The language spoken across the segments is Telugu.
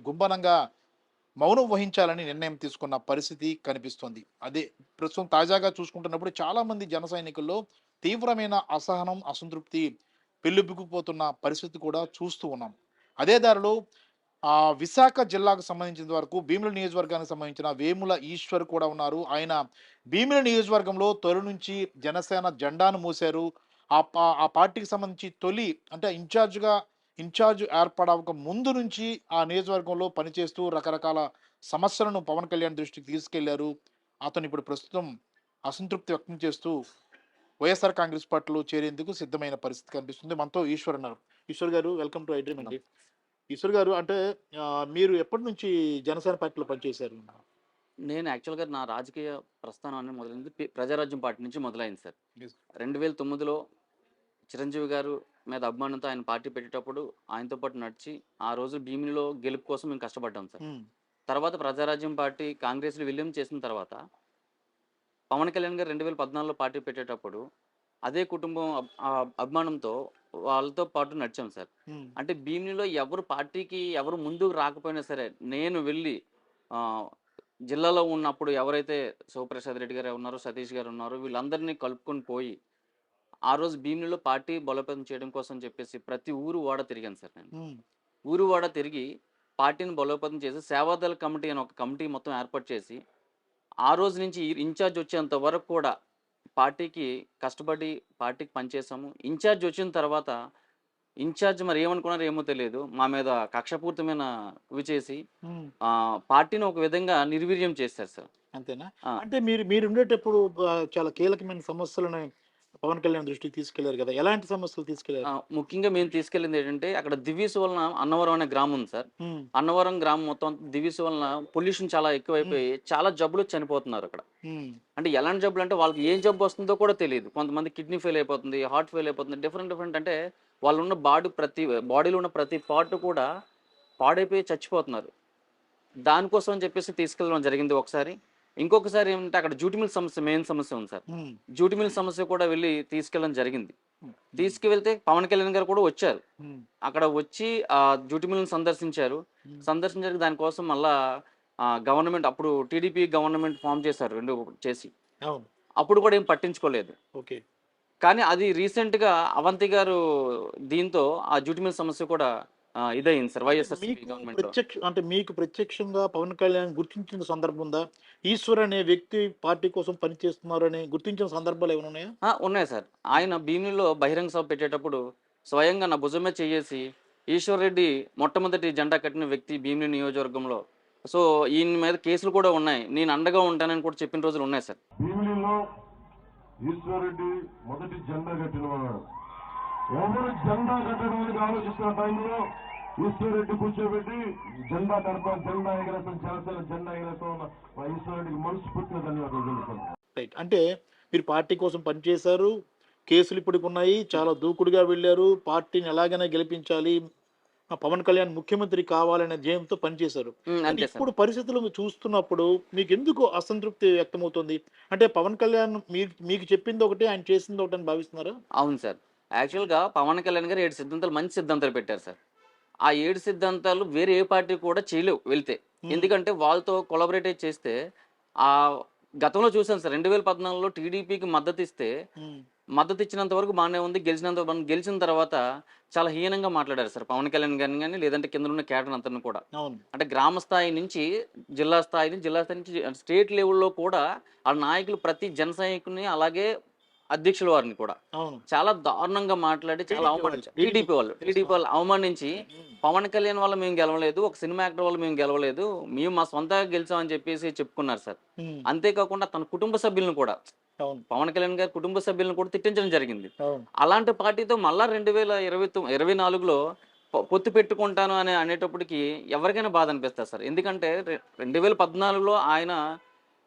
గుంభనంగా మౌనం వహించాలని నిర్ణయం తీసుకున్న పరిస్థితి కనిపిస్తోంది. అదే ప్రస్తుతం తాజాగా చూసుకుంటున్నప్పుడు చాలామంది జన సైనికుల్లో తీవ్రమైన అసహనం, అసంతృప్తి పెల్లుబికిపోతున్న పరిస్థితి కూడా చూస్తూ ఉన్నాం. అదే దారిలో విశాఖ జిల్లాకు సంబంధించినంత వరకు భీమిలి నియోజకవర్గానికి సంబంధించిన వేముల ఈశ్వర్ కూడా ఉన్నారు. ఆయన భీమిలి నియోజకవర్గంలో తొలి నుంచి జనసేన జెండాను మోశారు. ఆ పార్టీకి సంబంధించి తొలి అంటే ఇన్ఛార్జ్ ఏర్పడక ముందు నుంచి ఆ నియోజకవర్గంలో పనిచేస్తూ రకరకాల సమస్యలను పవన్ కళ్యాణ్ దృష్టికి తీసుకెళ్లారు. అతను ఇప్పుడు ప్రస్తుతం అసంతృప్తి వ్యక్తం చేస్తూ వైఎస్ఆర్ కాంగ్రెస్ పార్టీలో చేరేందుకు సిద్ధమైన పరిస్థితి కనిపిస్తుంది. మనతో ఈశ్వర్ ఉన్నారు. ఈశ్వర్ గారు, వెల్కమ్ టు ఐ డ్రీమ్ అండి. ఈశ్వర్ గారు, అంటే మీరు ఎప్పటి నుంచి జనసేన పార్టీలో పనిచేశారు? నేను యాక్చువల్‌గా నా రాజకీయ ప్రస్థానం అనేది మొదలైంది ప్రజారాజ్యం పార్టీ నుంచి మొదలైంది సార్. యెస్. 2009లో చిరంజీవి గారు మీద అభిమానంతో ఆయన పార్టీ పెట్టేటప్పుడు ఆయనతో పాటు నడిచి, ఆ రోజు భీమిలిలో గెలుపు కోసం మేము కష్టపడ్డాం సార్. హ్మ్. తర్వాత ప్రజారాజ్యం పార్టీ కాంగ్రెస్‌లో విలీనం చేసిన తర్వాత, పవన్ కళ్యాణ్ గారు 2014లో పార్టీ పెట్టేటప్పుడు, అదే కుటుంబం అభిమానంతో వాళ్ళతో పాటు నడిచాం సార్. హ్మ్. అంటే భీమిలిలో ఎవరు పార్టీకి ఎవరు ముందుకు రాకపోయినా సరే, నేను వెళ్ళి ఆహ్, జిల్లాలో ఉన్నప్పుడు ఎవరైతే శివప్రసాద్ రెడ్డి గారు ఉన్నారో, సతీష్ గారు ఉన్నారో వీళ్ళందరినీ కలుపుకొని పోయి, ఆ రోజు భీమిలిలో పార్టీ బలోపేతం చేయడం కోసం చెప్పేసి ప్రతి ఊరు, వాడ తిరిగాను సార్ నేను. హ్మ్. ఊరు, వాడ తిరిగి పార్టీని బలోపేతం చేసి సేవాదళ కమిటీ అని ఒక కమిటీ మొత్తం ఏర్పాటు చేసి, ఆ రోజు నుంచి ఇన్ఛార్జ్ వచ్చేంత వరకు కూడా పార్టీకి కష్టపడి పార్టీకి పనిచేసాము. ఇన్ఛార్జ్ వచ్చిన తర్వాత ఇన్ఛార్జ్ మరి ఏమనుకున్నారో ఏమో తెలియదు. మా మీద కక్షపూరితమైన ఇవి చేసి హ్మ్. పార్టీని ఒక విధంగా నిర్వీర్యం చేశారు సార్. అంతేనా? ఆ! అంటే మీరుండేటప్పుడు చాలా కీలకమైన సమస్యలను పవన్ కళ్యాణ్ దృష్టికి తీసుకెళ్లారు గదా! ఎలాంటి సమస్యలు తీసుకెళ్లారు? ముఖ్యంగా మేము తీసుకెళ్ళిందేంటంటే, అక్కడ దివీస్ వలన అన్నవరం అనే గ్రామం ఉంది సార్. హ్మ్. అన్నవరం గ్రామం మొత్తం దివీస్ వలన పొల్యూషన్ చాలా హ్మ్. ఎక్కువైపోయి, చాలా జబ్బులొచ్చి చనిపోతున్నారక్కడ. హ్మ్. అంటే ఎలాంటి జబ్బులంటే, వాళ్ళకి ఏం జబ్బొస్తుందో కూడా తెలీదు. కొంతమంది కిడ్నీ ఫెయిల్ అయిపోతుంది, హార్ట్ ఫెయిల్ అయిపోతుంది. డిఫరెంట్ డిఫరెంట్ అంటే, వాళ్ళున్న బాడీలో ఉన్న ప్రతి పార్ట్ కూడా పాడైపోయి చచ్చిపోతున్నారు. దానికోసం అని చెప్పేసి తీసుకెళ్ళడం జరిగింది ఒకసారి. ఇంకొకసారి ఏమంటే, అక్కడ జ్యూట్ మిల్ సమస్య మెయిన్ సమస్య ఉంది సార్. హ్మ్. జ్యూట్ మిల్ సమస్య కూడా వెళ్లి తీసుకెళ్ళడం జరిగింది. హ్మ్. తీసుకువెళ్తే పవన్ కళ్యాణ్ గారు కూడా వచ్చారు. హ్మ్. అక్కడ వచ్చి డ్యూటీ మిల్‌ని సందర్శించారు. హ్మ్. సందర్శించాక దానికోసం మళ్ళా గవర్నమెంట్ అప్పుడు టీడీపీ గవర్నమెంట్ ఫార్మ్ చేశారు 2 చేసి. అవును. అప్పుడు కూడా ఏం పట్టించుకోలేదు. ఓకే. కానీ అది రీసెంట్‌గా అవంతి గారు దీంతో ఆ డ్యూటీ మిల్ సమస్య కూడా ఇదయింది సార్ అంటే వైఎస్ఆర్‌సీపీ మీకు గవర్నమెంట్‌లో. మీకు ప్రత్యక్షంగా పవన్ కళ్యాణ్ గుర్తించిన సందర్భం ఉందా? ఈశ్వర్ అనే వ్యక్తి పార్టీ కోసం పనిచేస్తున్నారని గుర్తించిన సందర్భాలేమైనా ఉన్నాయా? ఉన్నాయి సార్. ఆయన భీమిలిలో బహిరంగ సభ పెట్టేటప్పుడు స్వయంగా నా భుజం మీద చెయ్యేసి, ఈశ్వర్ రెడ్డి మొట్టమొదటి జెండా కట్టిన వ్యక్తి భీమిలి నియోజకవర్గంలో. సో, ఈయన మీద కేసులు కూడా ఉన్నాయి. నేను అండగా ఉంటానని కూడా చెప్పిన రోజులున్నాయి సార్. భీమిలిలో ఈశ్వరరెడ్డి మొదటి జెండా కట్టినవాడు. ఎవరు జెండా కట్టడానికి ఆలోచిస్తున్న టైంలో ఈశ్వరరెడ్డి కూర్చోబెట్టి జెండా ఎగరేస్తాం, జనసేన జెండా ఎగరేస్తాం మా ఈశ్వరరెడ్డికి మనస్ఫూర్తిగా ధన్యవాదాలు తెలుపుతున్నాను. రైట్. అంటే మీరు పార్టీ కోసం పనిచేశారు. కేసులు ఇప్పటికున్నాయి. చాలా దూకుడుగా వెళ్లారు. పార్టీని ఎలాగైనా గెలిపించాలి. పవన్ కళ్యాణ్ ముఖ్యమంత్రి కావాలనే ధ్యేయంతో పనిచేశారు. కానీ అంతే సార్. ఇప్పుడు పరిస్థితులు మీరు చూస్తున్నప్పుడు మీకెందుకు అసంతృప్తి వ్యక్తమవుతుంది? అంటే పవన్ కళ్యాణ్ మీకు చెప్పింది ఒకటి, ఆయన చేసింది ఒకటి అని భావిస్తున్నారా? అవును సార్. యాక్చువల్‌గా పవన్ కళ్యాణ్ గారు 7 సిద్ధాంతాలు మంచి సిద్ధాంతాలు పెట్టారు సార్. ఆ 7 సిద్ధాంతాలు వేరే ఏ పార్టీ కూడా చేయలేవు వెళ్తే. హ్మ్. ఎందుకంటే వాళ్ళతో కొలాబరేట్ చేస్తే గతంలో చూసాను సార్ 2014లో టీడీపీకి మద్దతిస్తే హ్మ్. మద్దతిచ్చినంత వరకు బానే ఉంది. గెలిచిన తర్వాత చాలా హీనంగా మాట్లాడారు సార్. పవన్ కళ్యాణ్ గారిని గాని, లేదంటే కిందనున్న క్యాడర్ అంతని కూడా. అవును. అంటే గ్రామ స్థాయి నుంచి జిల్లా స్థాయి నుంచి స్టేట్ లెవెల్‌లో కూడా ఆ నాయకులు ప్రతి జన సైనికుడిని అలాగే అధ్యక్షుల వారిని కూడా అవును. చాలా దారుణంగా మాట్లాడి చాలా టీడీపీ వాళ్ళు. అవమానించారు. టీడీపీ. యెస్. టీడీపీ వాళ్ళు అవమానించి హ్మ్. పవన్ కళ్యాణ్ వల్ల మేము గెలవలేదు. ఒక సినిమా యాక్టర్ వల్ల మేము గెలవలేదు. మేము మా సొంతంగా గెలిచామని చెప్పేసి చెప్పుకున్నారు సార్. హ్మ్. అంతేకాకుండా తన కుటుంబ సభ్యులను కూడా అవును. పవన్ కళ్యాణ్ గారి కుటుంబ సభ్యులను కూడా తిట్టించడం జరిగింది. అవును. అలాంటి పార్టీతో మళ్ళా 2024లో పొత్తు పెట్టుకుంటాను అని అనేటప్పటికి ఎవరికైనా బాధ అనిపిస్తది సార్. ఎందుకంటే 2014లో ఆయన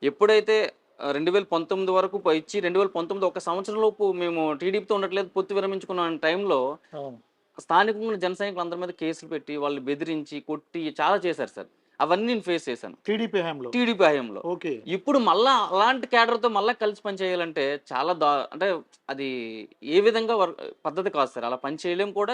ఎప్పుడైతే 2019 వరకు ఇచ్చి 2019 ఒక సంవత్సరం లోపు మేము టీడీపీతో ఉండట్లేదు పొత్తు విరమించుకున్న టైంలో అవును. స్థానికంగా ఉన్న జన సైనికులందరి మీద కేసులు పెట్టి, వాళ్ళు బెదిరించి, కొట్టి చాలా చేశారు సార్. అవన్నీ నేను ఫేస్ చేశాను టీడీపీ హయాంలో. టీడీపీ హయాంలో. ఓకే. ఇప్పుడు మళ్ళా అలాంటి క్యాడర్‌తో మళ్ళా కలిసి పని చేయాలంటే చాలా అంటే అది ఏ విధంగా పద్ధతి కాదు సార్. అలా పని చేయలేం కూడా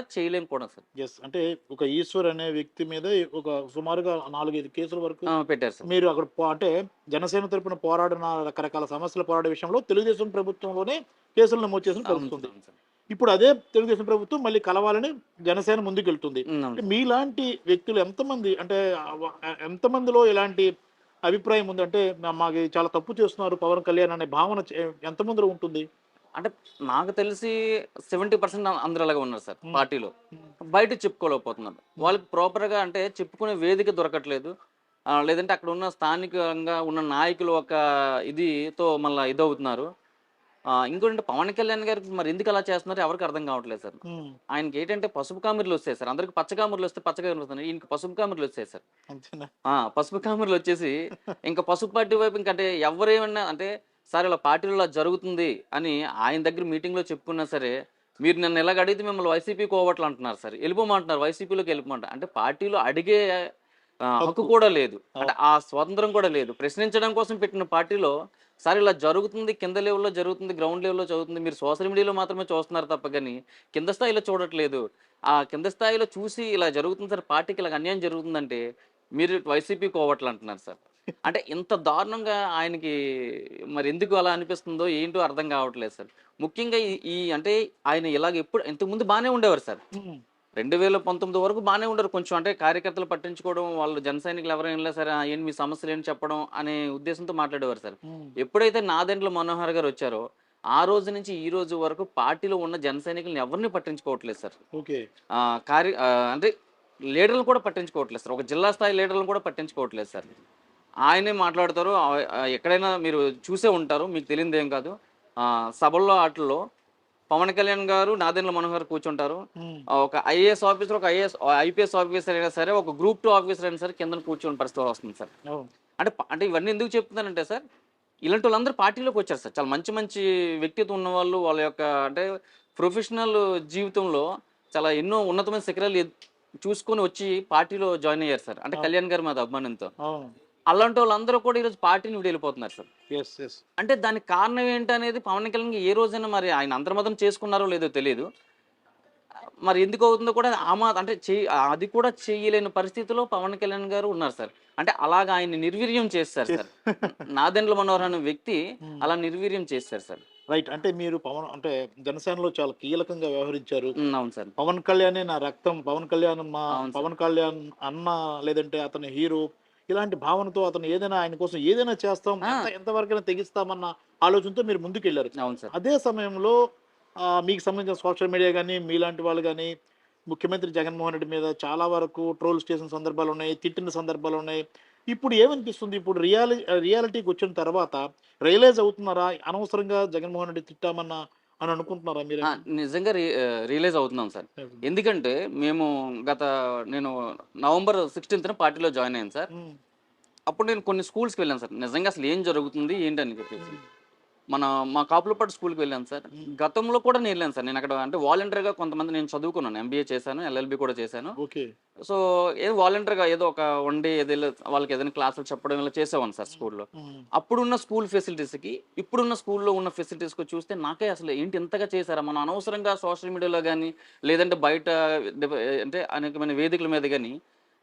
సార్. యెస్. అంటే ఒక ఈశ్వర్ అనే వ్యక్తి మీద ఒక సుమారుగా 4, 5 కేసుల వరకు పెట్టారు సార్. మీరు అక్కడ అంటే జనసేన తరపున పోరాడిన రకరకాల సమస్యలు పోరాడే విషయంలో తెలుగుదేశం ప్రభుత్వంలోనే కేసులు నమోదు చేసిన అవును పరిస్థితి ఉంది. అవును సార్. ఇప్పుడు అదే తెలుగుదేశం ప్రభుత్వం మళ్ళీ కలవాలని జనసేన ముందుకెళ్తుంది. అవును అంటే సార్. మీలాంటి వ్యక్తులు ఎంతమంది, అంటే ఎంతమందిలో ఇలాంటి అభిప్రాయం ఉంది? అంటే మాకు ఇది చాలా తప్పు చేస్తున్నారు పవన్ కళ్యాణ్ అనే భావన ఎంతమందిలో ఉంటుంది? అంటే నాకు తెలిసి 70% అందరూ అలాగే ఉన్నారు సార్ హ్మ్. పార్టీలో. హ్మ్. బయట చెప్పుకోలేకపోతున్నారు. వాళ్ళకి ప్రాపర్‌గా అంటే చెప్పుకునే వేదిక దొరకట్లేదు. లేదంటే అక్కడ ఉన్న స్థానికంగా ఉన్న నాయకులు ఒక ఇదితో మళ్ళా ఇదవుతున్నారు. ఇంకోటంటే పవన్ కళ్యాణ్ గారికి మరి ఎందుకు అలా చేస్తున్నారో ఎవరికీ అర్థం కావట్లేదు సార్. హ్మ్. ఆయనకేంటంటే పసుపు కామెర్లు వచ్చాయి సార్. అందరికి పచ్చ కామెర్లు వస్తే పచ్చ కామెర్లు వస్తున్నాయి. ఈయనకి పసుపు కామెర్లు వచ్చాయి సార్. అంతేనా? పసుపు కామెర్లు వచ్చేసి ఇంకా పసుపు పార్టీ వైపు ఇంకంటే ఎవరేమన్నా అంటే సార్ ఇలా పార్టీలో ఇలా జరుగుతుంది అని ఆయన దగ్గర మీటింగ్‌లో చెప్పుకున్నా సరే, మీరు నన్ను ఇలాగ అడిగితే మిమ్మల్ని వైసీపీకి పోవట్లు అంటున్నారు సార్. వెళ్ళిపోమంటున్నారు. వైసీపీలోకి వెళ్ళిపోమంటారు. అంటే పార్టీలో అడిగే హక్కు హక్కు. కూడా లేదు. అంటే అవును. ఆ స్వాతంత్రం కూడా లేదు. ప్రశ్నించడం కోసం పెట్టిన పార్టీలో సార్ ఇలా జరుగుతుంది, కింద లెవెల్‌లో జరుగుతుంది, గ్రౌండ్ లెవెల్‌లో జరుగుతుంది. మీరు సోషల్ మీడియాలో మాత్రమే చూస్తున్నారు తప్ప గాని కింద స్థాయిలో చూడట్లేదు. ఆ కింద స్థాయిలో చూసి ఇలా జరుగుతుంది సార్, పార్టీకి ఇలాగ అన్యాయం జరుగుతుందంటే మీరు వైసీపీకి పోవట్లు అంటున్నారు సార్. అంటే ఇంత దారుణంగా ఆయనకి మరి ఎందుకు అలా అనిపిస్తుందో ఏంటో అర్థం కావట్లేదు సార్. ముఖ్యంగా ఈ ఈ అంటే ఆయన ఇలాగ ఇంతకుముందు బానే ఉండేవారు సార్. హ్మ్. 2019 వరకు బానే ఉండరు. కొంచెం అంటే కార్యకర్తలు పట్టించుకోవడం, వాళ్ళు జన సైనికులు ఎవరైనా వెళ్ళినా సరే, ఏంటి మీ సమస్యలేంటి చెప్పడం అనే ఉద్దేశంతో మాట్లాడేవారు సార్. హ్మ్. ఎప్పుడైతే నాదెండ్ల మనోహర్ గారు వచ్చారో, ఆ రోజు నుంచి ఈ రోజు వరకు పార్టీలో ఉన్న జన సైనికుల్ని ఎవరిని పట్టించుకోవట్లేదు సార్. ఓకే. అంటే లీడర్‌లను కూడా పట్టించుకోవట్లేదు సార్. ఒక జిల్లా స్థాయి లీడర్‌లను కూడా పట్టించుకోవట్లేదు సార్. ఆయనే మాట్లాడతారు. ఎక్కడైనా మీరు చూసే ఉంటారు. మీకు తెలియనిదేం కాదు. సభల్లో ఆటిల్లో పవన్ కళ్యాణ్ గారు, నాదెండ్ల మనోహర్ కూర్చుంటారు. హ్మ్. ఒక ఐఏఎస్ ఆఫీసర్, ఒక ఐపీఎస్ ఆఫీసర్ అయినా సరే, ఒక గ్రూప్ 2 ఆఫీసర్ అయినా సరే కిందన కూర్చొని పరిస్థితి వస్తుంది సార్. అవును. అంటే ఇవన్నీ ఎందుకు చెప్తున్నానంటే సార్, ఇలాంటి వాళ్ళందరూ పార్టీలోకి వచ్చారు సార్. చాలా మంచి మంచి వ్యక్తిత్వం ఉన్నవాళ్ళు, వాళ్ళ యొక్క అంటే ప్రొఫెషనల్ జీవితంలో చాలా ఎన్నో ఉన్నతమైన శిఖరాలు చూసుకొని వచ్చి పార్టీలో జాయిన్ అయ్యారు సార్. అంటే అవును. కళ్యాణ్ గారి మీద అభిమానంతో. అవును. అలాంటి వాళ్ళందరూ కూడా ఈరోజు పార్టీని వీడి వెళ్ళిపోతున్నారు సార్. యెస్. యెస్. అంటే దానికి కారణం ఏంటనేది పవన్ కళ్యాణ్ ఏ రోజైనా మరి ఆయన అంతర్మతం చేసుకున్నారో లేదో తెలీదు. మరి ఎందుకు అవుతుందో కూడా అంటే అది కూడా చేయలేని పరిస్థితిలో పవన్ కళ్యాణ్ గారు ఉన్నారు సార్. అంటే అలాగా ఆయన్ని నిర్వీర్యం చేసేసారు సార్. నాదెండ్ల మనోహర్ అనే వ్యక్తి హ్మ్. అలా నిర్వీర్యం చేసేసారు సార్. రైట్. అంటే మీరు అంటే జనసేనలో చాలా కీలకంగా వ్యవహరించారు. అవును సార్. పవన్ కళ్యాణే నా రక్తం, పవన్ కళ్యాణ్ అవును సార్. పవన్ కళ్యాణ్ అన్న, లేదంటే అతని హీరో, ఇలాంటి భావనతో అతను ఏదైనా ఆయన కోసం ఏదైనా చేస్తాం, ఆ! ఎంతవరకైనా తెగిస్తామన్న ఆలోచనతో మీరు ముందుకెళ్లారు. అవును సార్. అదే సమయంలో మీకు సంబంధించిన సోషల్ మీడియా గాని, మీలాంటి వాళ్ళు గాని, ముఖ్యమంత్రి జగన్మోహన్ రెడ్డి మీద చాలా వరకు ట్రోల్స్ చేసిన సందర్భాలున్నాయి, తిట్టిన సందర్భాలున్నాయి. ఇప్పుడు ఏమనిపిస్తుంది? ఇప్పుడు రియాలిటీకొచ్చిన తర్వాత రియలైజ్ అవుతున్నారా? అనవసరంగా జగన్మోహన్ రెడ్డి అని అనుకుంటున్నారా ఆ! మీరేమైనా? నిజంగా రియలైజ్ అవుతున్నాం సార్. హ్మ్. ఎందుకంటే మేము నేను నవంబర్ 16థ్ పార్టీలో జాయిన్ అయ్యాను సార్. హ్మ్. అప్పుడు నేను కొన్ని స్కూల్స్‌కి వెళ్ళాను సార్. నిజంగా అసలు ఏం జరుగుతుంది ఏంటని చెప్పేసి. హ్మ్. మా కాపులపాడు స్కూల్‌కి వెళ్ళాను సార్. హ్మ్. గతంలో కూడా నేను వెళ్ళాను సార్. నేను అక్కడ అంటే వాలంటీర్‌గా కొంతమంది నేను చదువుకున్నాను. ఎంబీఏ చేశాను. ఎల్ఎల్బీ కూడా చేశాను. ఓకే. సో, ఏదో వాలంటీర్‌గా ఏదో ఒక వన్ డే వాళ్ళకి ఏదైనా క్లాసులు చెప్పడం ఇలా చేసేవాడిని సార్ స్కూల్‌లో. హ్మ్. అప్పుడున్న స్కూల్ ఫెసిలిటీస్‌కి, ఇప్పుడున్న స్కూల్‌లో ఉన్న ఫెసిలిటీస్‌కి చూస్తే నాకే అసలు ఏంటి ఇంతగా చేశారా? మనం అనవసరంగా సోషల్ మీడియాలో గాని, లేదంటే బయట డిబ అంటే అనేకమైన వేదికల మీద గాని,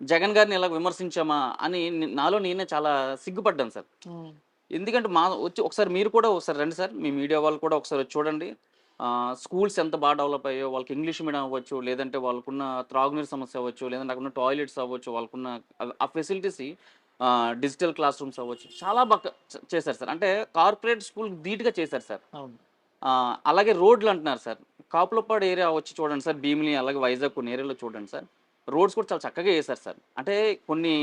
జగన్ గారిని ఇలా విమర్శించామా అని నాలో నేనే చాలా సిగ్గుపడ్డాను సార్. హ్మ్. ఎందుకంటే ఒకసారి మీరు కూడా ఒకసారి రండి సార్. మీ మీడియా వాళ్ళు కూడా ఒకసారి వచ్చి చూడండి. స్కూల్స్ ఎంత డెవలప్ అయ్యాయో, వాళ్ళకి ఇంగ్లీష్ మీడియం అవ్వచ్చు, లేదంటే వాళ్ళకున్న త్రాగునీరు సమస్య అవ్వచ్చు, లేదంటే అక్కడున్న టాయిలెట్స్ అవ్వచ్చు, వాళ్ళకున్న ఆ ఫెసిలిటీస్ డిజిటల్ క్లాస్ రూమ్స్ అవ్వచ్చు, చాలా బాగా చేశారు సార్. అంటే కార్పొరేట్ స్కూల్ ధీటుగా చేశారు సార్. అవును. అలాగే రోడ్లు అంటున్నారు సార్. కాపులపాడు ఏరియా వచ్చి చూడండి సార్. భీమిలి అలాగే వైజాగ్ కొన్ని ఏరియాలో చూడండి సార్. రోడ్స్ కూడా చాలా చక్కగా ఏశారు సార్. అంటే కొన్ని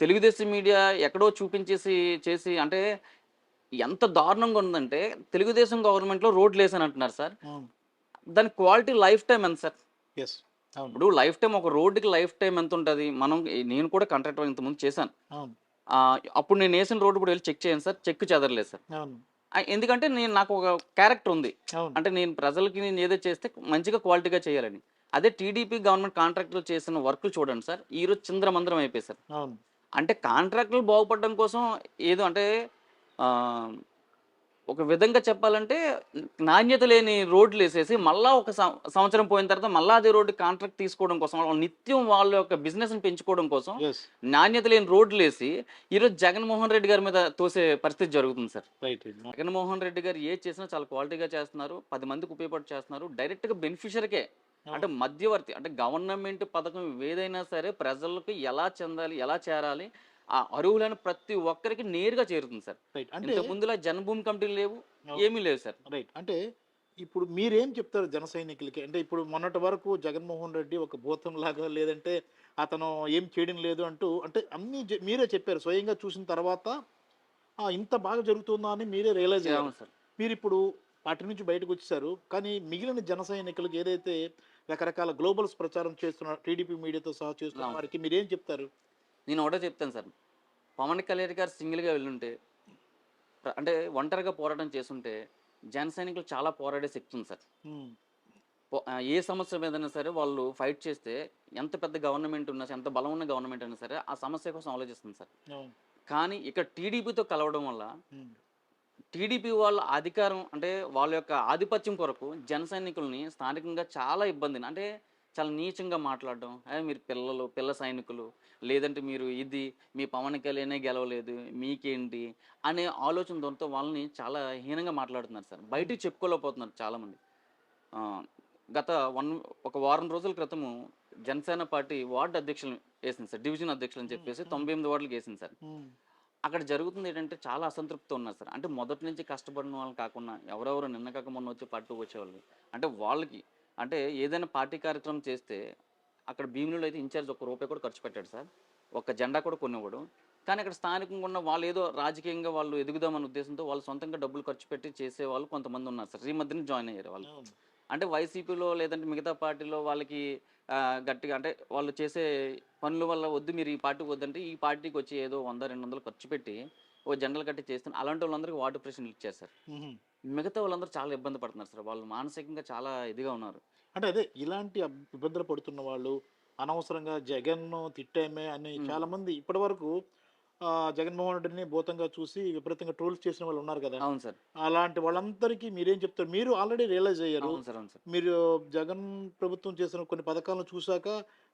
తెలుగుదేశం మీడియా ఎక్కడో చూపించేసి అంటే ఎంత దారుణంగా ఉందంటే తెలుగుదేశం గవర్నమెంట్‌లో రోడ్లేసానంటున్నారు సార్. అవును. దాని క్వాలిటీ లైఫ్ టైమ్ ఎంత సార్? యెస్. అవును. ఇప్పుడు లైఫ్ టైమ్ ఒక రోడ్డుకి లైఫ్ టైమ్ ఎంతుంటది? నేను కూడా కాంట్రాక్టర్ ఇంతకుముందు చేశాను. అవును. అప్పుడు నేనేసిన రోడ్డు కూడా వెళ్లి చెక్ చేయండి సార్. చెక్కు చెదరలేదు సార్. అవును. ఎందుకంటే నాకు ఒక క్యారెక్టర్ ఉంది. అవును. అంటే నేను ప్రజలకి నేను ఏదో చేస్తే మంచిగా క్వాలిటీగా చేయాలని. అదే టీడీపీ గవర్నమెంట్ కాంట్రాక్టులు చేసిన వర్కులు చూడండి సార్, ఈరోజు చిందరమందరం అయిపోయి సార్. అవును. అంటే కాంట్రాక్టులు బాగుపడడం కోసం ఏదో అంటే ఆహ్, ఒక విధంగా చెప్పాలంటే నాణ్యత లేని రోడ్లు వేసేసి మళ్ళా ఒక సంవత్సరం పోయిన తర్వాత మళ్ళా అదే రోడ్డు కాంట్రాక్ట్ తీసుకోవడం కోసం, వాళ్ళు నిత్యం వాళ్ళ యొక్క బిజినెస్‌ని పెంచుకోవడం కోసం యెస్. నాణ్యత లేని రోడ్లేసి ఈరోజు జగన్మోహన్ రెడ్డి గారి మీద తోసే పరిస్థితి జరుగుతుంది సార్. రైట్. జగన్మోహన్ రెడ్డి గారు ఏది చేసినా చాలా క్వాలిటీగా చేస్తున్నారు. 10 మందికి ఉపయోగపడి చేస్తున్నారు. డైరెక్ట్‌గా బెనిఫిషరీకే అంటే మధ్యవర్తి అంటే గవర్నమెంట్ పథకం ఏదైనా సరే ప్రజలకు ఎలా చెందాలి, ఎలా చేరాలి, ఆ అర్హులైన ప్రతి ఒక్కరికి నేరుగా చేరుతుంది సార్. రైట్. అంటే ఇంతకు ముందులా జన్మభూమి కమిటీలు లేవు, అవును. ఏమీ లేవు సార్. రైట్. అంటే ఇప్పుడు మీరేం చెప్తారు జన సైనికులకి? అంటే ఇప్పుడు మొన్నటి వరకు జగన్మోహన్ రెడ్డి ఒక భూతంలాగా లేదంటే అతను ఏం చేయడం లేదు అంటూ అంటే అన్నీ మీరే చెప్పారు. స్వయంగా చూసిన తర్వాత ఇంత బాగా జరుగుతుందా అని మీరే రియలైజ్ అయ్యారు. అవును సార్. మీరిప్పుడు పార్టీ నుంచి బయటకొచ్చేసారు. కానీ మిగిలిన జన సైనికులకి ఏదైతే రకరకాల గ్లోబల్స్ ప్రచారం చేస్తున్న టీడీపీ మీడియాతో సహా చేస్తున్న అవును. వారికి మీరేం చెప్తారు? నేను ఒకటే చెప్తాను సార్. పవన్ కళ్యాణ్ గారు సింగిల్‌గా వెళ్ళుంటే అంటే ఒంటరిగా పోరాటం చేసుంటే జన సైనికులు చాలా పోరాడే శక్తి ఉంది సార్. హ్మ్. ఏ సమస్య మీదైనా సరే వాళ్ళు ఫైట్ చేస్తే ఎంత పెద్ద గవర్నమెంట్ ఉన్నా సరే, ఎంత బలం ఉన్న గవర్నమెంట్ అయినా సరే ఆ సమస్య కోసం ఆలోచిస్తుంది సార్. అవును. కానీ ఇక్కడ టీడీపీతో కలవడం వల్ల హ్మ్. టీడీపీ వాళ్ళ అధికారం అంటే వాళ్ళ యొక్క ఆధిపత్యం కొరకు జన సైనికుల్ని స్థానికంగా చాలా ఇబ్బందిని అంటే చాలా నీచంగా మాట్లాడడం, మీరు పిల్లలు పిల్ల సైనికులు, లేదంటే మీరు ఇది మీ పవన్ కళ్యాణే గెలవలేదు మీకేంటి అనే ఆలోచనతో వాళ్ళని చాలా హీనంగా మాట్లాడుతున్నారు సార్. బయటికి చెప్పుకోలేకపోతున్నారు చాలామంది. ఆ, గత ఒక వారం రోజుల క్రితము జనసేన పార్టీ వార్డు అధ్యక్షులు వేసింది సార్, డివిజన్ అధ్యక్షులు అని చెప్పేసి 98 వార్డులకు వేసింది సార్. హ్మ్. అక్కడ జరుగుతుంది ఏంటంటే చాలా అసంతృప్తి ఉన్నారు సార్. అంటే మొదటి నుంచి కష్టపడిన వాళ్ళు కాకుండా ఎవరెవరు నిన్న కాక మొన్న వచ్చి పార్టీకి వచ్చేవాళ్ళు అంటే వాళ్ళకి అంటే ఏదైనా పార్టీ కార్యక్రమం చేస్తే అక్కడ భీమిలిలో అయితే ఇన్ఛార్జ్ ఒక్క రూపాయి కూడా ఖర్చు పెట్టాడు సార్, ఒక్క జెండా కూడా కొనివ్వడు. కానీ అక్కడ స్థానికంగా ఉన్న వాళ్ళు ఏదో రాజకీయంగా వాళ్ళు ఎదుగుదామన్న ఉద్దేశంతో వాళ్ళు సొంతంగా డబ్బులు ఖర్చు పెట్టి చేసేవాళ్ళు కొంతమంది ఉన్నారు సార్. ఈ మధ్యన జాయిన్ అయ్యారు వాళ్ళు. అవును. అంటే వైసీపీలో లేదంటే మిగతా పార్టీలో వాళ్ళకి గట్టిగా అంటే వాళ్ళు చేసే పనుల వల్ల వద్దు మీరు ఈ పార్టీకి వద్దంటే ఈ పార్టీకి వచ్చి ఏదో 100-200 ఖర్చు పెట్టి ఓ జెండలు కట్టి చేస్తున్నారు. అలాంటి వాళ్ళందరికీ వాటర్ ప్రెషన్లు ఇచ్చారు సార్. హుహు. మిగతా వాళ్ళందరూ చాలా ఇబ్బంది పడుతున్నారు సార్. వాళ్ళు మానసికంగా చాలా ఇదిగా ఉన్నారు. అంటే అదే ఇలాంటి ఇబ్బందులు పడుతున్న వాళ్ళు అనవసరంగా జగన్‌ను తిట్టామే అని చాలామంది ఇప్పటివరకు జగన్మోహన్ రెడ్డిని భూతంగా చూసి విపరీతంగా ట్రోల్స్ చేసిన వాళ్ళు ఉన్నారు కదా! అవును సార్. అలాంటి వాళ్ళందరికీ మీరేం చెప్తారు? మీరు ఆల్రెడీ రియలైజ్ అయ్యారు. అవును సార్. అవును సార్. మీరు జగన్ ప్రభుత్వం చేసిన కొన్ని పథకాలను చూసాక,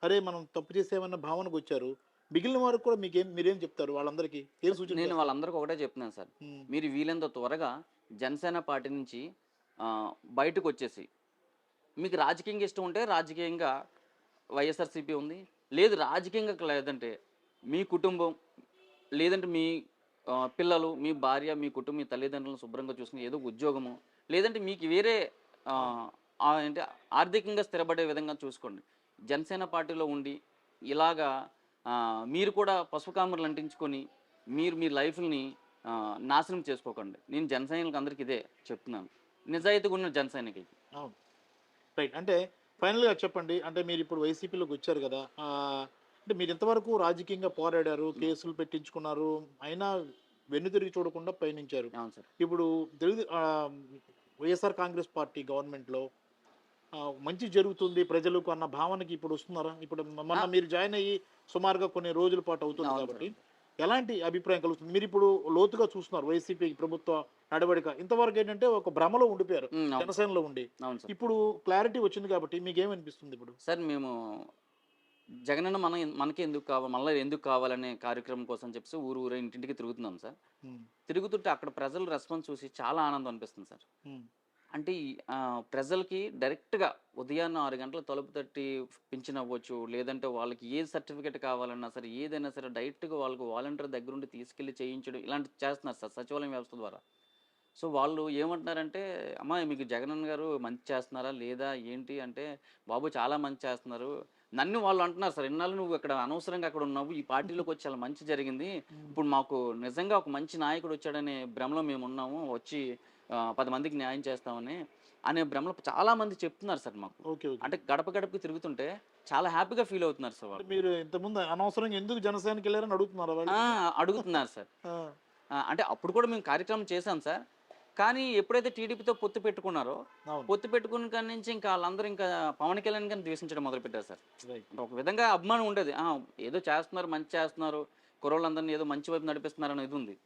అరే! మనం తప్పు చేసామన్న భావనకొచ్చారు. మిగిలిన వారికి కూడా మీరేం చెప్తారు వాళ్ళందరికీ? ఏం సూచన నేను చేస్తారు? వాళ్ళందరికీ ఒకటే చెప్తున్నాను సార్. హ్మ్. మీరు వీలైనంత త్వరగా జనసేన పార్టీ నుంచి బయటకు వచ్చేసి మీకు రాజకీయంగా ఇష్టం ఉంటే రాజకీయంగా వైఎస్ఆర్సీపీ ఉంది, లేదు రాజకీయంగా లేదంటే మీ కుటుంబం లేదంటే మీ పిల్లలు, మీ భార్య, మీ కుటుంబం, మీ తల్లిదండ్రులను శుభ్రంగా చూసుకుని ఏదో ఉద్యోగము, లేదంటే మీకు వేరే అంటే ఆర్థికంగా స్థిరపడే విధంగా చూసుకోండి. జనసేన పార్టీలో ఉండి ఇలాగా మీరు కూడా పసుపు కామర్లు అంటించుకొని మీరు మీ లైఫ్ని నాశనం చేసుకోకండి. నేను జన సైనికులకు అందరికీ ఇదే చెప్తున్నాను, నిజాయితీగా ఉన్న జన సైనికులకి. అవును. రైట్. అంటే ఫైనల్‌గా చెప్పండి. అంటే మీరిప్పుడు వైసీపీలోకొచ్చారు గదా! అంటే మీరింతవరకు రాజకీయంగా పోరాడారు, కేసులు పెట్టించుకున్నారు. అయినా వెన్నుతిరిగి చూడకుండా పయనించారు. అవును సార్. ఇప్పుడు వైఎస్ఆర్ కాంగ్రెస్ పార్టీ గవర్నమెంట్‌లో మంచి జరుగుతుంది ప్రజలకు అన్న భావనకి ఇప్పుడు వస్తున్నారా? ఇప్పుడు మొన్న మీరు జాయిన్ అయ్యి సుమారుగా కొన్ని రోజుల పాటు అవుతుంది అవును కాబట్టి, సార్. ఎలాంటి అభిప్రాయం కలుగుతుంది? మీరిప్పుడు లోతుగా చూస్తున్నారు వైసీపీ ప్రభుత్వ నడవడిక. ఇంతవరకు ఏంటంటే ఒక భ్రమలో ఉండిపోయారు అవును. జనసేనలో ఉండి. అవును సార్. ఇప్పుడు క్లారిటీ వచ్చింది కాబట్టి మీకేమనిపిస్తుంది ఇప్పుడు? సార్ మేము జగనన్న మనకి ఎందుకు కావాలి, మళ్ళీ ఎందుకు కావాలనే కార్యక్రమం కోసం చెప్పేసి ఊరు ఊరే ఇంటింటికి తిరుగుతున్నాం సార్. హ్మ్. తిరుగుతుంటే అక్కడ ప్రజల రెస్పాన్స్ చూసి చాలా ఆనందం అనిపిస్తుంది సార్. హ్మ్. అంటే ప్రజలకి డైరెక్ట్గా ఉదయాన్నే 6 గంటల తలుపు తట్టి పింఛన్ అవ్వచ్చు, లేదంటే వాళ్ళకి ఏ సర్టిఫికేట్ కావాలన్నా సరే ఏదైనా సరే డైరెక్ట్గా వాళ్ళకు వాలంటీర్ దగ్గరుండి తీసుకెళ్ళి చేయించడం ఇలాంటివి చేస్తున్నారు సార్ సచివాలయం వ్యవస్థ ద్వారా. సో వాళ్ళు ఏమంటున్నారంటే, అమ్మా మీకు జగనన్న గారు మంచి చేస్తున్నారా లేదా ఏంటి అంటే, బాబు చాలా మంచి చేస్తున్నారు. నన్ను వాళ్ళు అంటున్నారు సార్, ఇన్నాళ్ళు నువ్వు ఇక్కడ అనవసరంగా అక్కడ ఉన్నావు, ఈ పార్టీలోకి వచ్చి చాలా మంచి జరిగింది. ఇప్పుడు మాకు నిజంగా ఒక మంచి నాయకుడు వచ్చాడనే భ్రమలో మేము ఉన్నాము, వచ్చి 10 మందికి న్యాయం చేస్తామని అనే భ్రమలో చాలా మంది చెప్తున్నారు సార్ మాకు. ఓకే. ఓకే. అంటే గడప గడపకి తిరుగుతుంటే చాలా హ్యాపీగా ఫీల్ అవుతున్నారు సార్ అంటే వాళ్ళు. మీరు ఇంతకుముందు అనవసరంగా ఎందుకు జనసేనకెళ్లారని అడుగుతున్నారా వాళ్ళు? అడుగుతున్నారు సార్. ఆ! అంటే అప్పుడు కూడా మేము కార్యక్రమం చేశాం సార్. కానీ ఎప్పుడైతే టీడీపీతో పొత్తు పెట్టుకున్నారో, అవును. పొత్తు పెట్టుకున్న కాడి నుంచి ఇంకా ఆళ్ళందరూ ఇంకా పవన్ కళ్యాణ్ గారిని ద్వేషించడం మొదలుపెట్టారు సార్. రైట్. ఒక విధంగా అభిమానం ఉండేది. ఏదో చేస్తున్నారు, మంచి చేస్తున్నారు, కుర్రోళ్ళందరినీ ఏదో మంచి వైపు నడిపిస్తున్నారు అనేది ఉంది.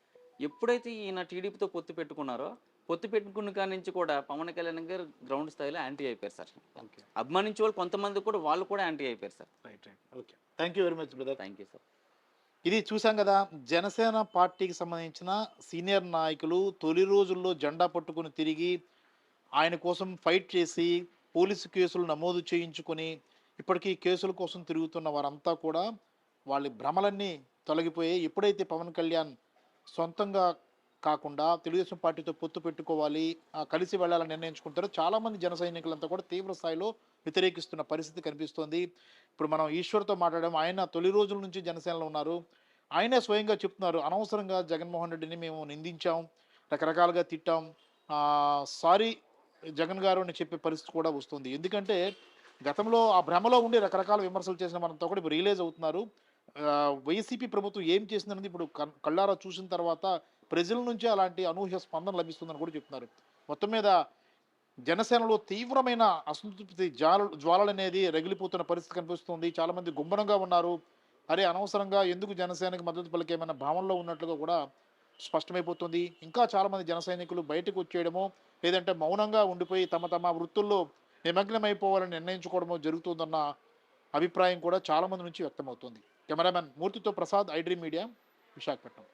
ఎప్పుడైతే ఈయన టీడీపీతో పొత్తు పెట్టుకున్నారో, పొత్తు పెట్టుకున్న కాడి నుంచి కూడా పవన్ కళ్యాణ్ గారు గ్రౌండ్ స్థాయిలో యాంటీ అయిపోయారు సార్. ఓకే. అభిమానించే వాళ్ళు కొంతమంది కూడా వాళ్ళు కూడా యాంటీ అయిపోయారు sir. Right. Right. Okay. Thank you very much brother. Thank you sir. ఇది చూసాం కదా, జనసేన పార్టీకి సంబంధించిన సీనియర్ నాయకులు తొలి రోజుల్లో జెండా పట్టుకుని తిరిగి ఆయన కోసం ఫైట్ చేసి పోలీసు కేసులు నమోదు చేయించుకొని ఇప్పటికీ కేసుల కోసం తిరుగుతున్న వారంతా కూడా వాళ్ళ భ్రమలన్నీ తొలగిపోయాయి. ఎప్పుడైతే పవన్ కళ్యాణ్ సొంతంగా కాకుండా తెలుగుదేశం పార్టీతో పొత్తు పెట్టుకోవాలి, కలిసి వెళ్ళాలని నిర్ణయించుకుంటారో చాలామంది జన సైనికులంతా కూడా తీవ్ర స్థాయిలో వ్యతిరేకిస్తున్న పరిస్థితి కనిపిస్తోంది. ఇప్పుడు మనం ఈశ్వర్తో మాట్లాడాము. ఆయన తొలి రోజుల నుంచి జనసేనలో ఉన్నారు. ఆయనే స్వయంగా చెప్తున్నారు, అనవసరంగా జగన్మోహన్ రెడ్డిని మేము నిందించాం, రకరకాలుగా తిట్టాం, సారీ జగన్ గారు అని చెప్పే పరిస్థితి కూడా వస్తుంది. ఎందుకంటే గతంలో ఆ భ్రమలో ఉండి రకరకాల విమర్శలు చేసిన మనంతా కూడా ఇప్పుడు రియలైజ్ అవుతున్నారు. వైసీపీ ప్రభుత్వం ఏం చేసిందనేది ఇప్పుడు కళ్ళారా చూసిన తర్వాత ప్రజల నుంచి అలాంటి అనూహ్య స్పందన లభిస్తుందని కూడా చెప్తున్నారు. మొత్తం మీద జనసేనలో తీవ్రమైన అసంతృప్తి జ్వాలలు అనేది రగిలిపోతున్న పరిస్థితి కనిపిస్తుంది. చాలామంది గుంభనంగా ఉన్నారు. అరే అనవసరంగా ఎందుకు జనసేనకి మద్దతు పలికేమన్న భావనలో ఉన్నట్లుగా కూడా స్పష్టమైపోతుంది. ఇంకా చాలామంది జన సైనికులు బయటకు వచ్చేయడమో లేదంటే మౌనంగా ఉండిపోయి తమ తమ వృత్తుల్లో నిమగ్నమైపోవాలని నిర్ణయించుకోవడమో జరుగుతుందన్న అభిప్రాయం కూడా చాలామంది నుంచి వ్యక్తమవుతుంది. కెమెరామెన్ మూర్తితో Prasad, I dream media, Visakhapatnam.